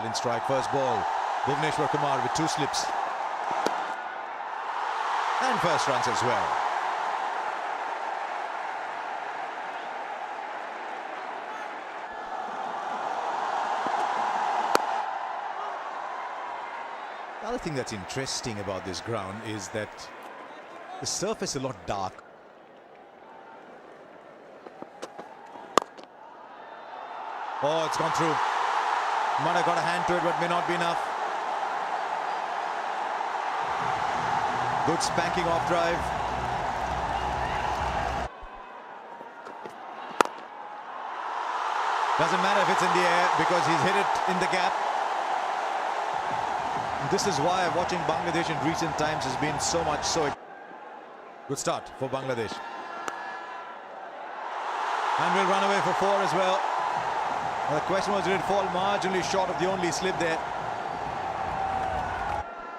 In strike, first ball. Bhuvneshwar Kumar with 2 slips. And first runs as well. The other thing that's interesting about this ground is that the surface is a lot dark. Oh, it's gone through. Might have got a hand to it, but may not be enough. Good spanking off drive. Doesn't matter if it's in the air because he's hit it in the gap. This is why watching Bangladesh in recent times has been so much so. Good start for Bangladesh. And will run away for 4 as well. The question was, did it fall marginally short of the only slip there?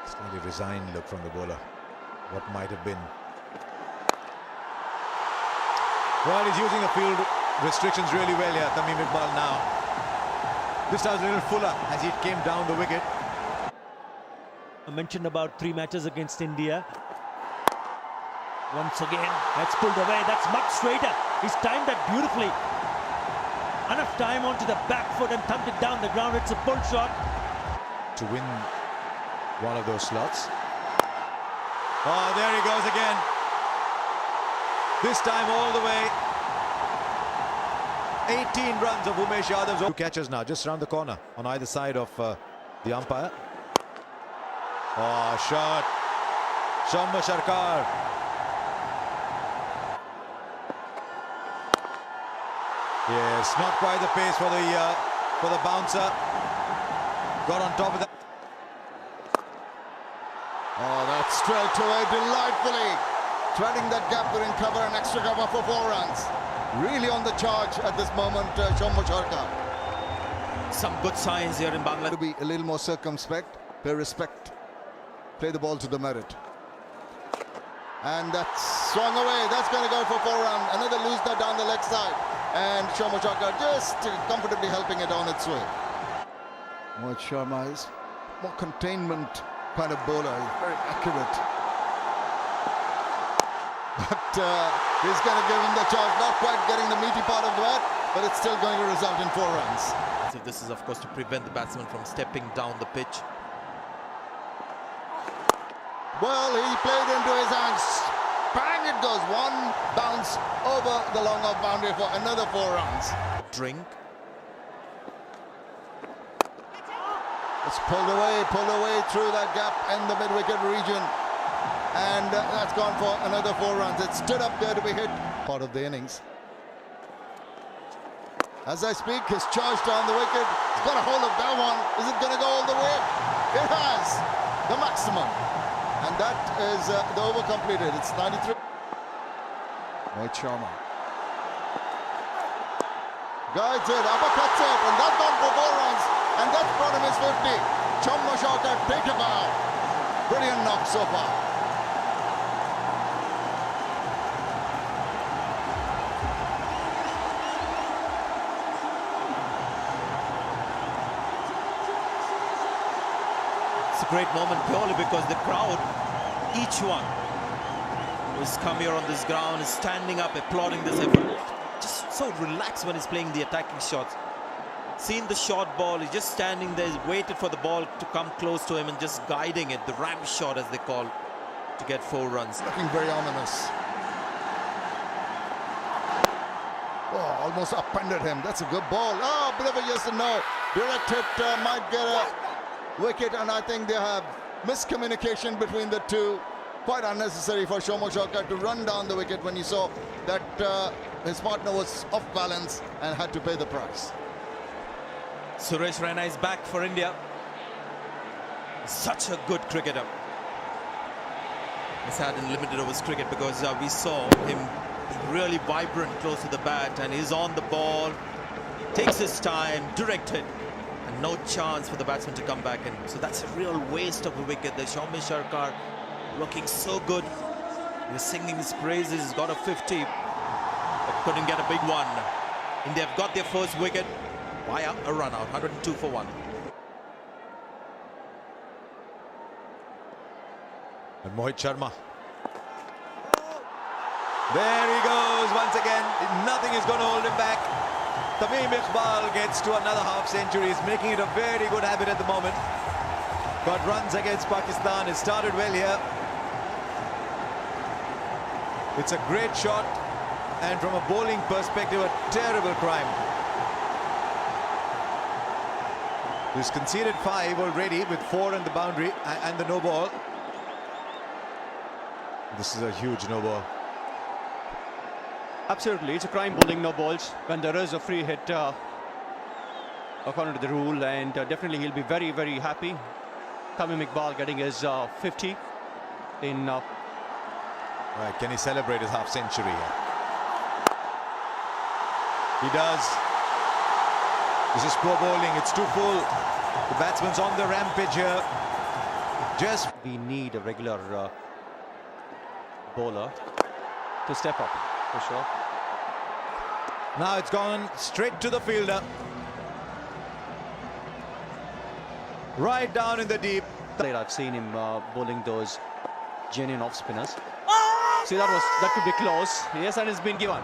Slightly resigned look from the bowler. What might have been. Well, he's using the field restrictions really well here, Tamim Iqbal now. This time a little fuller as he came down the wicket. I mentioned about 3 matches against India. Once again, that's pulled away. That's much straighter. He's timed that beautifully. Enough time onto the back foot and thumped it down the ground. It's a pull shot. To win one of those slots. Oh, there he goes again. This time all the way. 18 runs of Umesh Yadav's 2 catches now, just around the corner on either side of the umpire. Oh, shot. Shamim Sarkar. Yes, not quite the pace for the bouncer. Got on top of that. Oh, that's straight away delightfully. Threading that gap during cover, an extra cover for 4 runs. Really on the charge at this moment, Shamim Sarkar. Some good signs here in Bangladesh. To be a little more circumspect, pay respect, play the ball to the merit. And that's swung away. That's going to go for 4 runs. Another loosener down the leg side. And Shamim Sarkar just comfortably helping it on its way. Mohit Sharma is more containment kind of bowler. He's very accurate. But he's going to give him the charge. Not quite getting the meaty part of the bat, but it's still going to result in 4 runs. So this is, of course, to prevent the batsman from stepping down the pitch. Well, he played into his hands. Bang, it goes. 1 bounce over the long off boundary for another 4 runs. Drink. It's pulled away through that gap in the mid-wicket region. And that's gone for another 4 runs. It stood up there to be hit. Part of the innings. As I speak, he's charged down the wicket. He's got a hold of that one. Is it going to go all the way? It has. The maximum. And that is the over completed. It's 93. Mohit Sharma. Guides it, uppercuts it, and that's gone for 4 runs. And that's brought him his 50. Shamim Sarkar, take a bow. Brilliant knock so far. It's a great moment purely because the crowd, each one who's come here on this ground is standing up, applauding this effort. Just so relaxed when he's playing the attacking shots. Seen the short ball, he's just standing there, he's waited for the ball to come close to him and just guiding it, the ram shot as they call, to get 4 runs. Looking very ominous. Oh, almost upended him. That's a good ball. Oh, a bit of a yes and no. Direct hit might get a wicket, and I think they have miscommunication between the two. Quite unnecessary for Shamim Sarkar to run down the wicket when he saw that his partner was off balance and had to pay the price. Suresh Raina is back for India. Such a good cricketer. He's had in limited overs cricket because we saw him really vibrant close to the bat, and he's on the ball, takes his time, direct hit, and no chance for the batsman to come back in. So that's a real waste of a wicket. The Shamim Sarkar looking so good. He's singing his praises. He's got a 50, but couldn't get a big one. India have got their first wicket via a run out, 102 for 1. And Mohit Sharma. There he goes once again. Nothing is going to hold him back. Shamim Iqbal gets to another half century. He's making it a very good habit at the moment. Got runs against Pakistan. It started well here. It's a great shot, and from a bowling perspective, a terrible crime. He's conceded 5 already with 4 in the boundary and the no ball. This is a huge no ball. Absolutely, it's a crime bowling no balls when there is a free hit according to the rule, and definitely he'll be very, very happy. Shamim Iqbal getting his 50 in. Right, can he celebrate his half century here? He does. This is poor bowling. It's too full. The batsman's on the rampage here. Just We need a regular bowler to step up for sure. now it's gone straight to the fielder. Right down in the deep. I've seen him bowling those genuine off spinners. See, that could be close. Yes, and it's been given.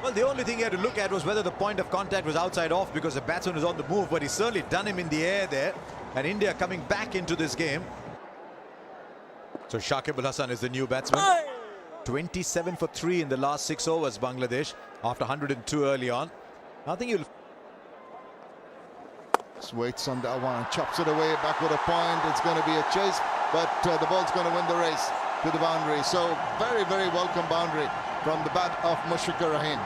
Well, the only thing he had to look at was whether the point of contact was outside off, because the batsman was on the move, but he's certainly done him in the air there. And India coming back into this game. So Shakib Al Hasan is the new batsman. 27 for 3 in the last 6 overs, Bangladesh, after 102 early on. I think you'll... Just waits on that one, chops it away, back with a point. It's going to be a chase, but the ball's going to win the race to the boundary. So very, very welcome boundary from the bat of Mushfiqur Rahim.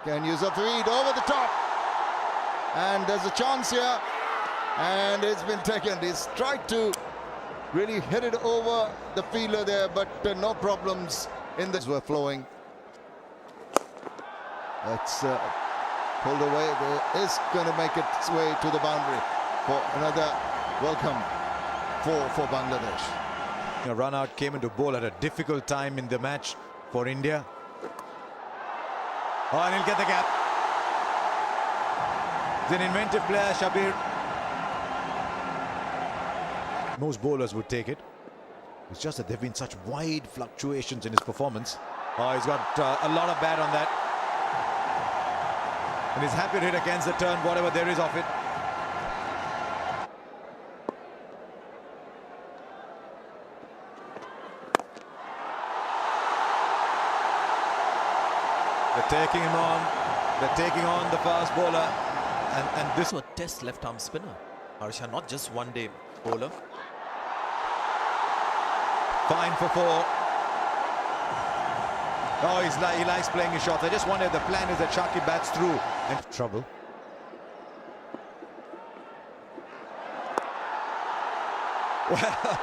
Can use a feed over the top, and there's a chance here, and it's been taken. He's tried to really hit it over the fielder there, but no problems in this. Were flowing. That's pulled away. There is going to make its way to the boundary for another welcome for Bangladesh. A run out came into bowl at a difficult time in the match for India. Oh, and he'll get the gap. He's an inventive player, Shabir. Most bowlers would take it. It's just that there have been such wide fluctuations in his performance. Oh, he's got a lot of bat on that. And he's happy to hit against the turn, whatever there is of it. They're taking him on. They're taking on the fast bowler. And this So a test left arm spinner, Harsha, not just one day bowler. fine for 4. Oh, he likes playing his shots. I just wonder if the plan is that Shakib bats through and trouble. Well,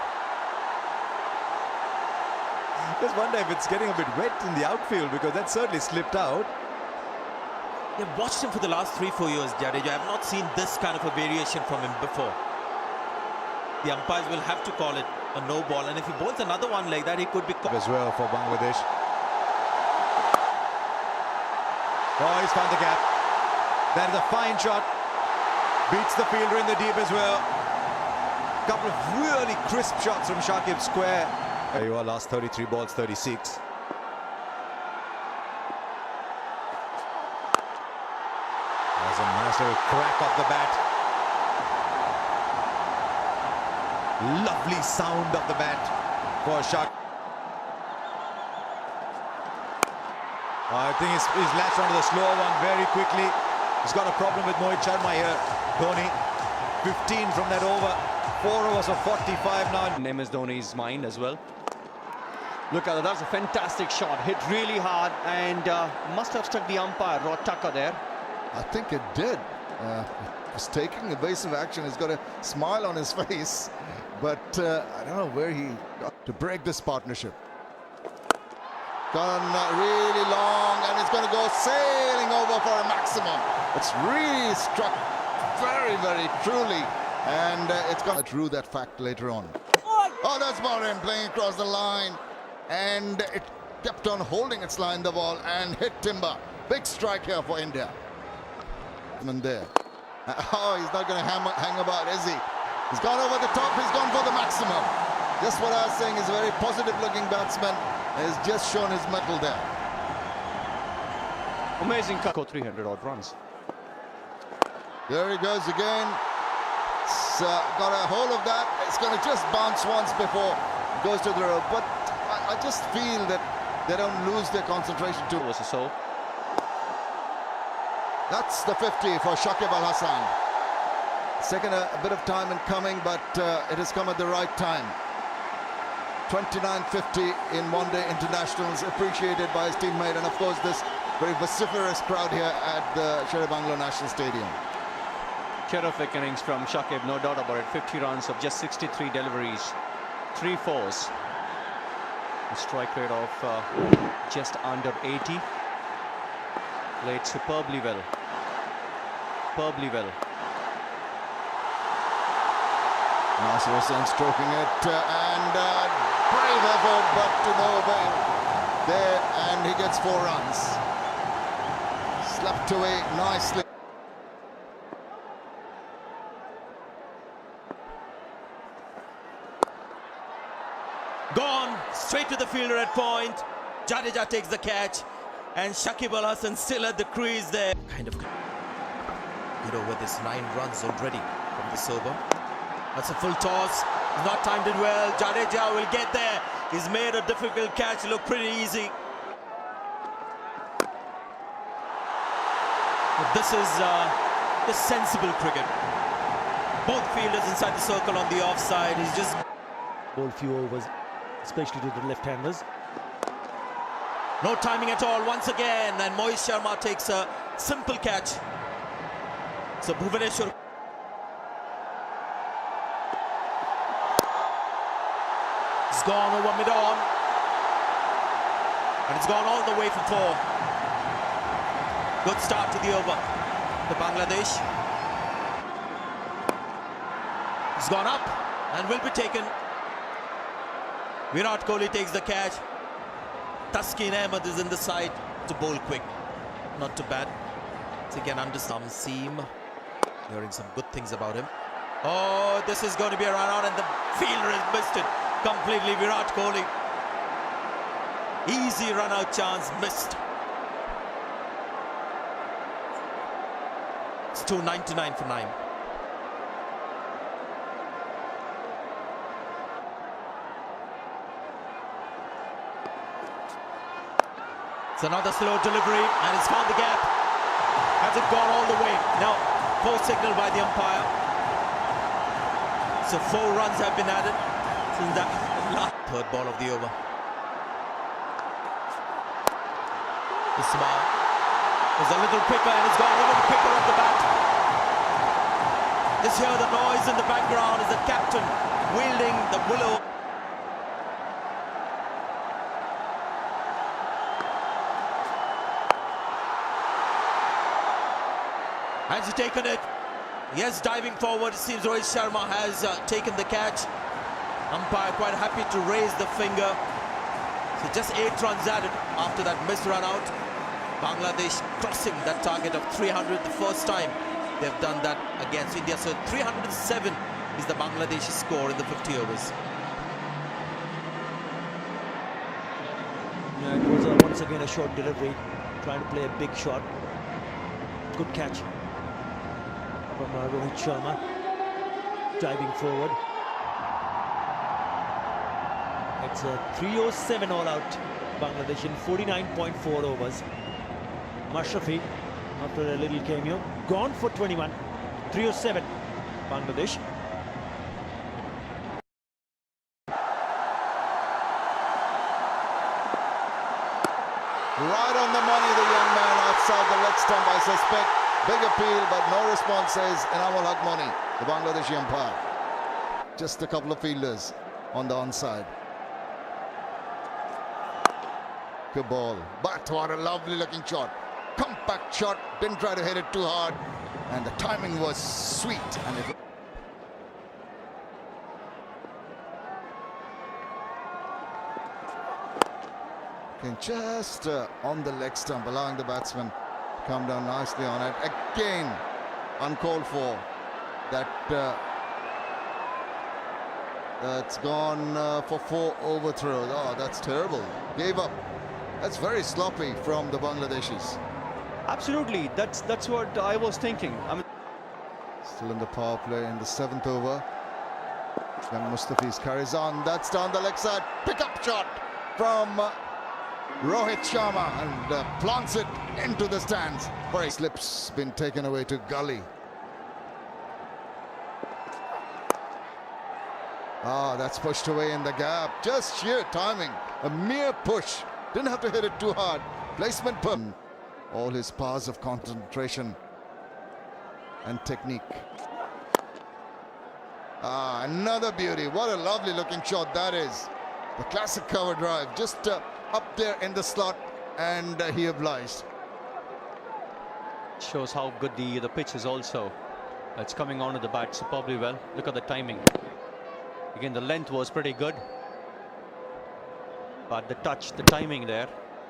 just wonder if it's getting a bit wet in the outfield, because that certainly slipped out. I've watched him for the last 3-4 years, Jadeja. I have not seen this kind of a variation from him before. The umpires will have to call it a no ball, and if he bowls another one like that, he could be As well for Bangladesh. Oh, he's found the gap. That is a fine shot. Beats the fielder in the deep as well. Couple of really crisp shots from Shakib square. There you are, last 33 balls, 36. There's a nice little crack off the bat. Lovely sound of the bat for Shakib. I think he's latched onto the slower one very quickly. He's got a problem with Mohit Sharma here. Dhoni, 15 from that over. 4 overs of 45 now. In MS Dhoni's mind as well. Look at that, that's a fantastic shot. Hit really hard and must have struck the umpire, Rod Tucker there. I think it did. He's taking evasive action. He's got a smile on his face, but I don't know where he got to break this partnership. Gone really long, and it's going to go sailing over for a maximum. It's really struck very, very truly, and it's going to rue that fact later on. Oh, that's Morin playing across the line, and it kept on holding its line, the ball, and hit timber. Big strike here for India. And there. Oh, he's not going to hang about, is he? He's gone over the top, he's gone for the maximum. Just what I was saying, he's a very positive looking batsman. He's just shown his mettle there. Amazing cut. 300 odd runs. There he goes again. It's got a hold of that. It's going to just bounce once before it goes to the rope. But I just feel that they don't lose their concentration too. Was a so. That's the 50 for Shakib Al Hasan. It's taken a bit of time in coming, but it has come at the right time. 29.50 in one-day internationals, appreciated by his teammate, and of course this very vociferous crowd here at the Sher-e-Bangla National Stadium. Terrific innings from Shakib, no doubt about it. 50 runs of just 63 deliveries, 3 fours. A strike rate of just under 80. Played superbly well. Superbly well. Nasir Hussain stroking it and brave effort, but to no avail there, and he gets 4 runs. Slapped away nicely. Gone straight to the fielder at point. Jadeja takes the catch, and Shakib Al Hasan still at the crease there. Kind of good over this. 9 runs already from the sober. That's a full toss. He's not timed it well. Jadeja will get there. He's made a difficult catch look pretty easy. But this is the sensible cricket. Both fielders inside the circle on the offside. He's just Bowled few overs, especially to the left-handers. no timing at all once again, and Mohit Sharma takes a simple catch. So Bhuvaneshwar. It's gone over mid-on, and it's gone all the way for 4. Good start to the over. The Bangladesh. It's gone up and will be taken. Virat Kohli takes the catch. Taskin Ahmed is in the side to bowl quick. Not too bad. It's again under some seam. Hearing some good things about him. Oh, this is going to be a run out, and the fielder has missed it completely. Virat Kohli. Easy run out chance, missed. It's 299 for 9. It's another slow delivery, and it's found the gap. Has it gone all the way? No. 4 signal by the umpire. So 4 runs have been added since that last 3rd ball of the over. Ismail was a little quicker, and it's gone a little quicker at the bat. Just hear the noise in the background is the captain wielding the willow. Has he taken it? Yes, diving forward. It seems Rohit Sharma has taken the catch. Umpire quite happy to raise the finger. So just 8 runs added after that missed run out. Bangladesh crossing that target of 300 the first time they've done that against India. So 307 is the Bangladeshi score in the 50 overs. Yeah, it was once again a short delivery, trying to play a big shot. Good catch from Rohit Sharma, diving forward. It's a 307 all out. Bangladesh in 49.4 overs. Mashrafi, after a little cameo, gone for 21. 307 Bangladesh. Right on the money, the young man outside the leg stump, I suspect. Big appeal, but no response, says Enamul Haq Moni, the Bangladeshi umpire. Just a couple of fielders on the onside. Good ball. But what a lovely looking shot. Compact shot, didn't try to hit it too hard. And the timing was sweet. And it just on the leg stump, allowing the batsman to come down nicely on it. Again, uncalled for. That That's gone for 4 overthrows. Oh, that's terrible. Gave up. That's very sloppy from the Bangladeshis. Absolutely, that's what I was thinking. I mean, Still in the power play in the 7th over. Young Mustafiz carries on. That's down the leg side. Pick-up shot from Rohit Sharma and plants it into the stands. Very slips been taken away to Gully. Ah, that's pushed away in the gap. Just sheer timing. A mere push. Didn't have to hit it too hard. Placement per. All his powers of concentration and technique. Ah, another beauty. What a lovely looking shot that is. The classic cover drive. Just up there in the slot, and he obliged. shows how good the pitch is also. It's coming onto the bat superbly well. Look at the timing. Again, the length was pretty good, but the touch, the timing there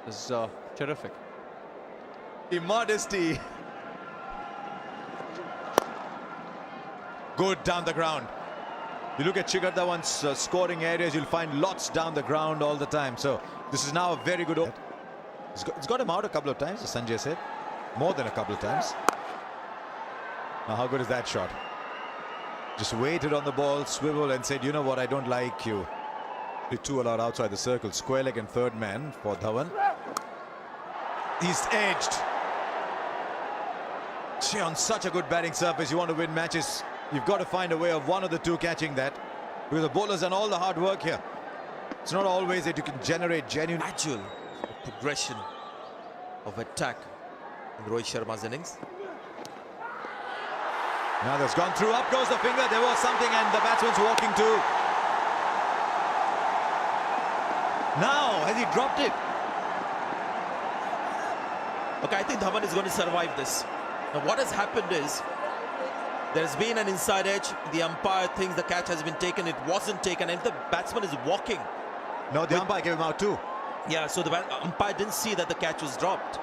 is terrific. Immodesty. Good down the ground. You look at Shikhar Dhawan's scoring areas, you'll find lots down the ground all the time. So this is now a very good. It's got him out a couple of times, as Sanjay said. More than a couple of times. Now, how good is that shot? Just waited on the ball, swivel, and said, you know what, I don't like you. The two allowed outside the circle. Square leg and third man for Dhawan. He's edged. Gee, on such a good batting surface, you want to win matches, you've got to find a way of one of the two catching that. Because the bowler's done all the hard work here. It's not always that you can generate genuine... Gradual progression of attack in Rohit Sharma's innings. Now that's gone through, up goes the finger, there was something and the batsman's walking too. Now, has he dropped it? Okay, I think Dhawan is going to survive this. Now what has happened is, there's been an inside edge, the umpire thinks the catch has been taken, it wasn't taken, and if the batsman is walking... No, the umpire gave him out too. Yeah, so the umpire didn't see that the catch was dropped.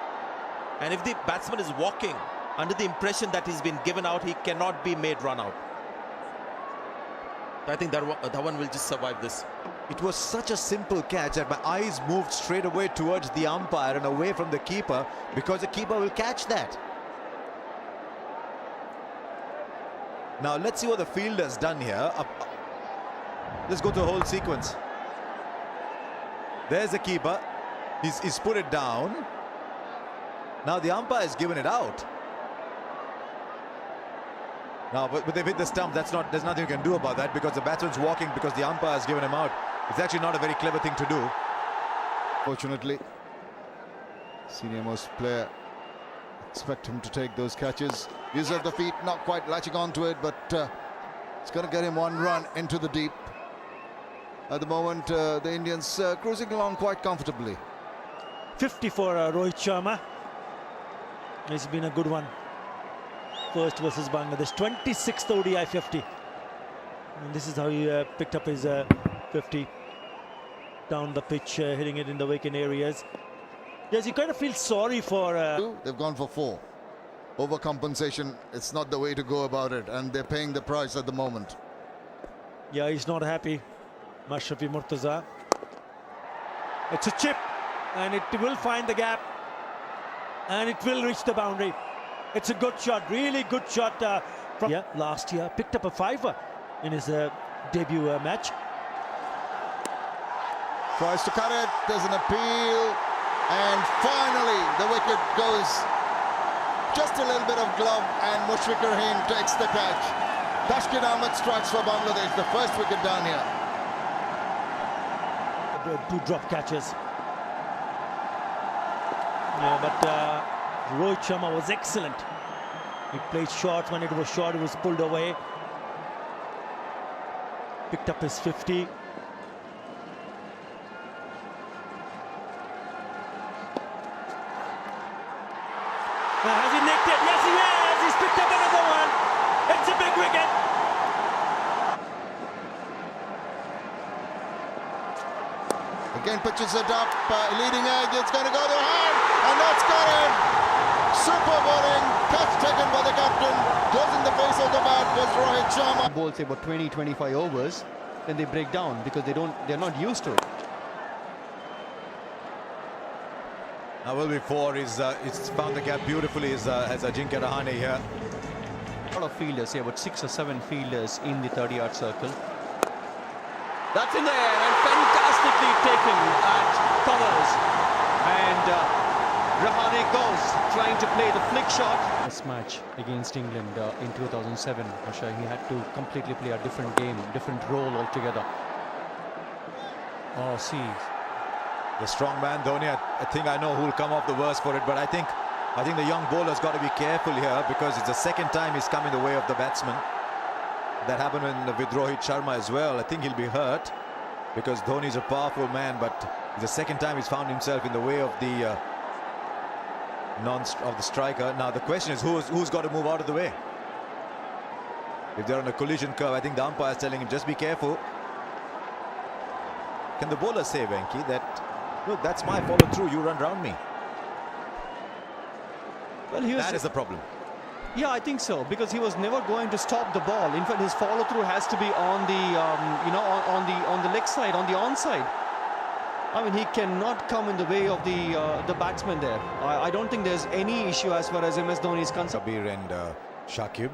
And if the batsman is walking, under the impression that he's been given out, he cannot be made run out. I think that Dhawan will just survive this. It was such a simple catch that my eyes moved straight away towards the umpire and away from the keeper, because the keeper will catch that. Now let's see what the fielder's done here. Let's go to the whole sequence. There's the keeper. He's put it down. Now the umpire has given it out. Now, but they've hit the stump. There's nothing you can do about that, because the batsman's walking because the umpire has given him out. It's actually not a very clever thing to do. Fortunately, senior most player, expect him to take those catches. Use of the feet, not quite latching onto it, but it's going to get him one run into the deep. At the moment, the Indians cruising along quite comfortably. 50 for Rohit Sharma. It's been a good one. First versus Bangladesh. 26th ODI 50. And this is how he picked up his 50 down the pitch, hitting it in the vacant areas. Yes, you kind of feel sorry for... They've gone for 4. Overcompensation, it's not the way to go about it, and they're paying the price at the moment. Yeah, he's not happy. Mashrafi Murtaza. It's a chip, and it will find the gap, and it will reach the boundary. It's a good shot, really good shot. From last year, picked up a 5 in his debut match. Tries to cut it, there's an appeal, and finally the wicket goes just a little bit of glove, and Mushfiq Rahim takes the catch. Tashkid Ahmed strikes for Bangladesh, the first wicket down here. 2 drop catches. Yeah, but Rohit Sharma was excellent. He played short. When it was short, it was pulled away. Picked up his 50. Has he nicked it? Yes, he has. He's picked up another one. It's a big wicket. Again pitches it up, leading edge, it's going to go to hand, and that's got him. Super bowling, catch taken by the captain. Closing the face of the bat was Rohit Sharma. Bowls say about 20-25 overs. then they break down because they're not used to it. Now will be four. He's found the gap beautifully. Has Ajinkya Rahane here. A lot of fielders here, about 6 or 7 fielders in the 30-yard circle. That's in the air and fantastically taken at covers. And Rahane goes trying to play the flick shot. This match against England in 2007, Asha, he had to completely play a different game, different role altogether. Oh, see. The strong man Dhoni. I think I know who will come off the worst for it, but I think the young bowler's got to be careful here because it's the second time he's come in the way of the batsman. That happened with Rohit Sharma as well. I think he'll be hurt because Dhoni's a powerful man, but it's the second time he's found himself in the way of the striker. Now the question is who's got to move out of the way. If they're on a collision curve, I think the umpire is telling him just be careful. Can the bowler say, Venki, that look, that's my follow through, you run round me? Well, that is the problem. Yeah, I think so, because he was never going to stop the ball. In fact, his follow through has to be on the on the leg side, on the onside. I mean, he cannot come in the way of the batsman there. I don't think there's any issue as far as MS Dhoni is concerned. Kabir and Shakib.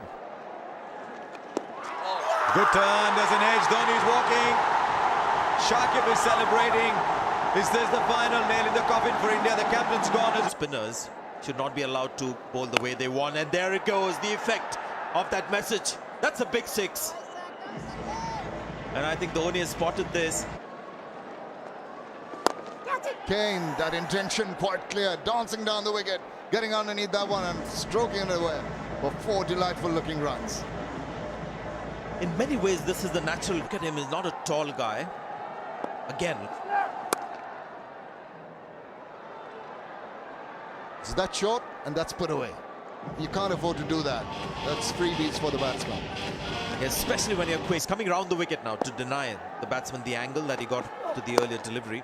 Good turn, there's an edge, Dhoni is walking. Shakib is celebrating. Is this the final nail in the coffin for India? The captain's gone. Spinners should not be allowed to bowl the way they want. And there it goes, the effect of that message. That's a big 6. And I think Dhoni has spotted this. Kane, that intention quite clear, dancing down the wicket, getting underneath that one and stroking it away for 4 delightful looking runs. In many ways, this is the natural. Look at him, he's not a tall guy. Again. So that's short and that's put away. You can't afford to do that. That's freebies for the batsman. Especially when you're quick. He's coming around the wicket now to deny the batsman the angle that he got to the earlier delivery.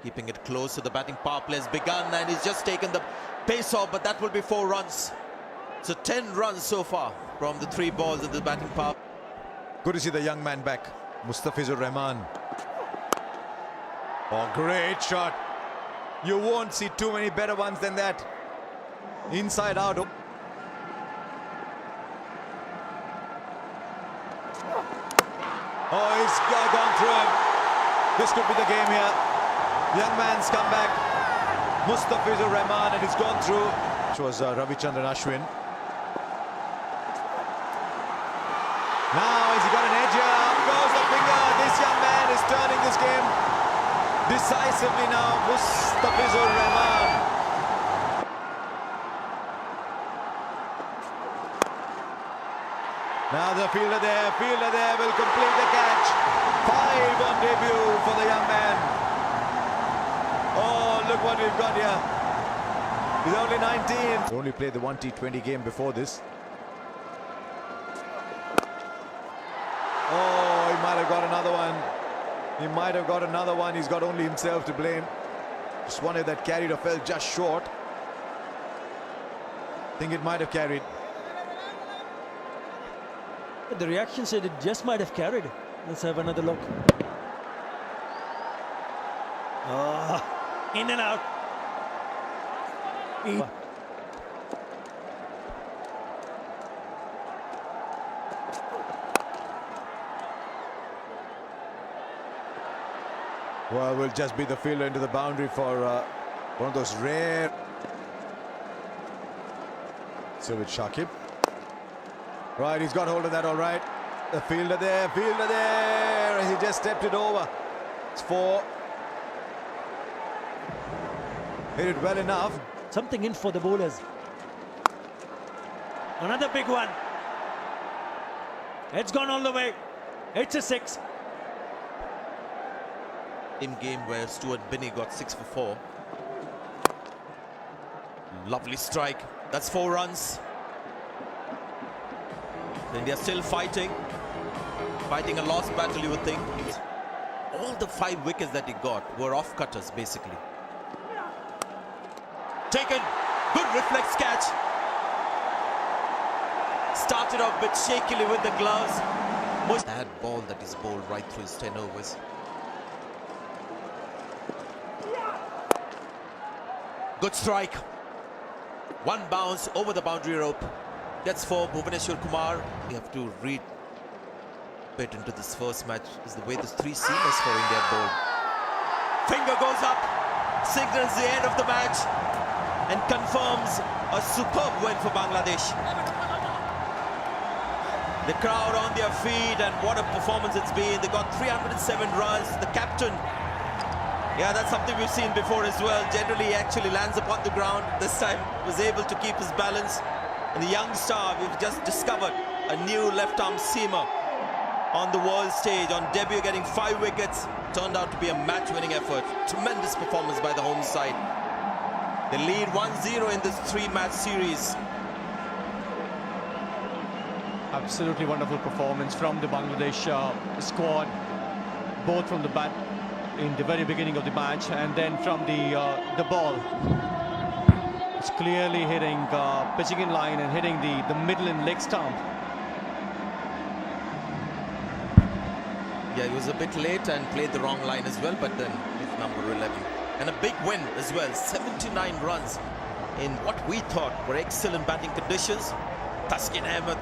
Keeping it close, so the batting power play has begun and he's just taken the pace off, but that will be 4 runs. So 10 runs so far from the 3 balls in the batting power. Good to see the young man back, Mustafizur Rahman. Oh, great shot. You won't see too many better ones than that. Inside out. Oh, he's gone through him. This could be the game here. Young man's come back. Mustafizur Rahman, and he's gone through. Which was Ravichandran Ashwin. Now, has he got an edge here? Up goes the finger. This young man is turning this game decisively now. Mustafizur Rahman. Now the fielder there will complete the catch. 5 on debut for the young man. Oh, look what we've got here. He's only 19. He only played the 1 T20 game before this. Oh, he might have got another one. He might have got another one. He's got only himself to blame. Just one that carried or fell just short. I think it might have carried. The reaction said it just might have carried. Let's have another look. Oh, in and out. Well, will just be the fielder into the boundary for one of those rare. So with Shakib. Right, he's got hold of that all right. The fielder there, and he just stepped it over. It's 4. Hit it well enough. Something in for the bowlers. Another big one. It's gone all the way. It's a 6. In game where Stuart Binney got 6 for 4. Lovely strike. That's 4 runs. India still fighting a lost battle, you would think. All the 5 wickets that he got were off cutters basically. Taken, good reflex catch. Started off a bit shakily with the gloves. That ball that is bowled right through his 10 overs. Good strike. One bounce over the boundary rope. That's for Bhuvaneshwar Kumar. We have to read a bit into this first match. Is the way the three seamers for India bowled. Finger goes up, signals the end of the match, and confirms a superb win for Bangladesh. The crowd on their feet, and what a performance it's been. They got 307 runs. The captain, yeah, that's something we've seen before as well. Generally, he actually lands upon the ground. This time, was able to keep his balance. And the young star, we've just discovered a new left-arm seamer on the world stage. On debut, getting 5 wickets. Turned out to be a match-winning effort. Tremendous performance by the home side. They lead 1-0 in this 3-match series. Absolutely wonderful performance from the Bangladesh squad, both from the bat in the very beginning of the match and then from the ball. It's clearly hitting, pitching in line and hitting the middle and leg stump. Yeah, he was a bit late and played the wrong line as well, but then he's number 11. And a big win as well, 79 runs in what we thought were excellent batting conditions. Taskin Ahmed,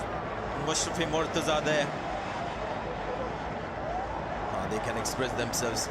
Mushrafi Mortaza there. They can express themselves